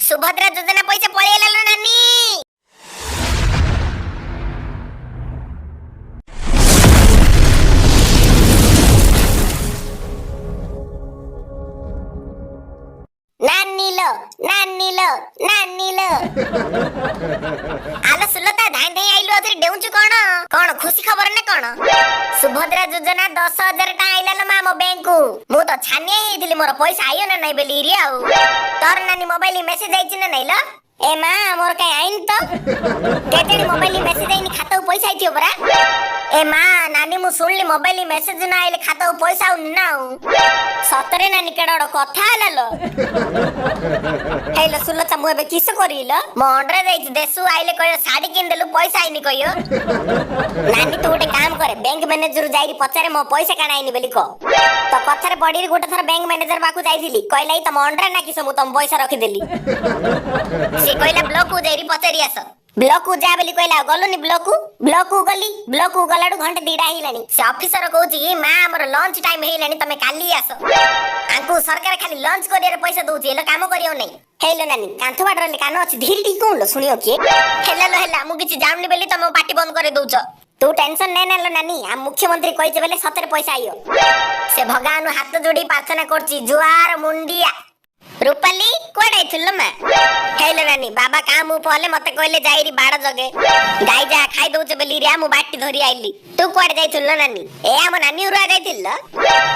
सुभद्रा योजना पैसा पळेला लो नानी नानी लो आलो सुलता धाई धाई आइलो अथि डेउचु कोन खुशी खबर ने कोन सुभद्रा योजना 10,000 टा आइला ल मा मो बैंक को मु तो छानिए हेदिली मोर पैसा आयो ना नै बेली रे आउ तोर नानी मोबाइल मेसेज आइछि ना नै ल ए मा मोर काई आइन तो केतेडी मोबाइल मेसेज आइनी खाता पैसा आइथियो बरा ए मा नानी मु सुनली मोबाइल मेसेज ना आइले खाता पैसा ना सतरे नानी केडा कथा हलालो हेलो सुलता मु एबे किस करिल म ऑर्डर देछि देसु आइले कयो साड़ी किन देलु पैसा आइनी कयो नानी तू गोटे काम करे बैंक मैनेजर जाइरी पचारे मो पैसा काना आइनी बेली को तो पचारे पडी गोटे थर बैंक मैनेजर बाकू जाइथिली कहलाई त म ऑर्डर ना किस मु तम पैसा रखि देली से कहला ब्लॉक को जाइरी पचारी आस ब्लॉक को जा बेली कहला गलुनी ब्लॉक को गलाडू घंटे दीडा हिलानी से ऑफिसर कहउची मा हमर लंच टाइम हिलानी तमे काली आस आंकु सरकार खाली लंच करियर पैसा दउची एलो काम करियो नै हेलो नानी कांथ बाडरले कानो अछि धीर टी कोन लो सुनियो के हेला मु किछि जाननी बेली तमे पार्टी बंद करे दउछ तू टेंशन नै नालो नानी आ मुख्यमंत्री कहिजे बेले सतरे पैसा आइयो से भगवान हाथ जोडी प्रार्थना करछि जुआर मुंडिया रूपाली कोडे थुल्लो मा हेलो नानी बाबा काम पहले मते कहले जाइरी बाड़ जगे गाई जा खाइ दउछ बेली रे मु बाटी धरी आइली तू कोडे जाई थुल्लो नानी ए हम नानी उरा जाई थिल्लो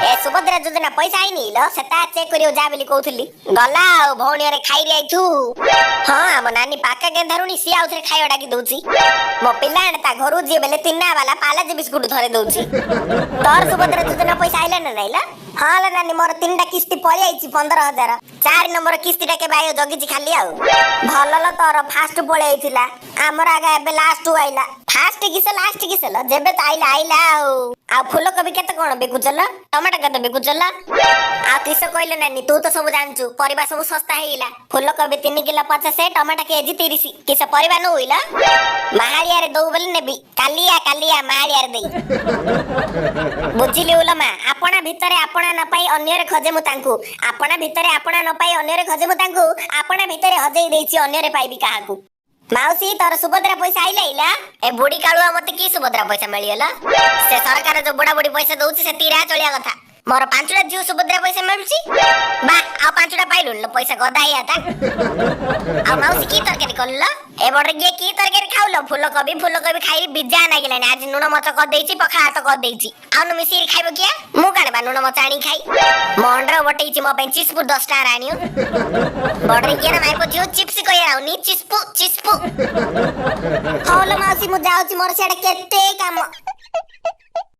ए सुभद्रा योजना पैसा आइनी ल सेता चेक करियो जा बेली कहउथली गला भौणी रे खाइ रे आइथु हां हम नानी पाका के धरुनी सी आउथरे खाइ ओडा की दउची मो पिलाण ता घरु जे बेले तिन्ना वाला पाला जे बिस्कुट धरे दउची तोर सुभद्रा योजना पैसा आइला न नाइला हां ल नानी मोर तीनटा किस्ती पळी आइची 15,000 4 नंबर किस्तीटा के बायो जगिची खाली आउ भलल तोर फास्ट पळे आइथिला हमर आगा एबे लास्ट आइला फास्ट किस ल जेबे त आइला आ फूल कोबी केते कोन बेकुचल टमाटर केते बेकुचल आ किस कहले नानी तू तो सब जानचू परिबा सब सस्ता हेइला फूल कोबी 3 किलो 50 टमाटर केजी 30 किस परिबा न होइला महारिया रे दउ बले नेबी कालिया महारिया रे देई बुझिली उलमा आपना भितरे आपना न पाई अन्य रे खजे मु तांकू आपना भितरे आपना न पाई अन्य रे खजे मु तांकू आपना भितरे हजेई देछि अन्य रे पाइबी काहाकू माउसी तोर सुभद्रा पैसा आइला ए बुढ़ी कालुआ मते की सुभद्रा पैसा मिलियला से सरकार जो बुढ़ा बुढ़ी पैसा दउची से तीरा चलिया कथा मोर 5टा जीव सुभद्रा पैसा मिलुची बा आ 5टा पाइलु ल पैसा गदाई आता आ माउसी की तरकारी करला ए बडरे गे की तरकारी खाउलो फूल कोबी खाइ बिजा ना गेलानी आज नुण मच क देइची पखा हाथ क देइची आ न मिसिर खाइबो किया मु काने बा नुण मच आनी खाइ मोंडर वटेइची म पे चिस्पू 10 टा रानियो बडरे के ना माइको जियो चिप्स कय आउनी चिस्पू होलो माउसी मु जाउची मोर सेडा केते काम